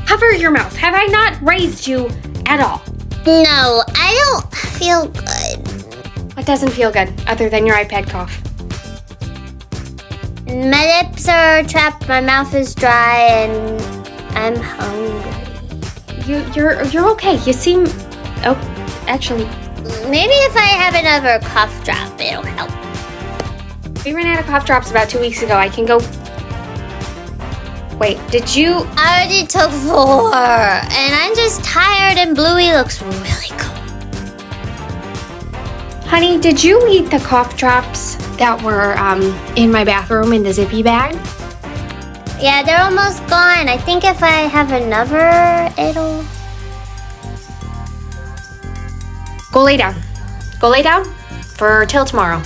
Cover your mouth. Have I not raised you at all? No, I don't feel good. What doesn't feel good other than your iPad cough? My lips are trapped, my mouth is dry, and I'm hungry. You're okay. You seem... Oh, actually, Maybe if I have another cough drop, it'll help. we ran out of cough drops about 2 weeks ago. I can go... Wait, did you... I already took 4, and I'm just tired, and Bluey looks really cool. Honey, did you eat the cough drops that were in my bathroom in the zippy bag? Yeah, they're almost gone. I think if I have another, it'll... Go lay down. Go lay down for till tomorrow.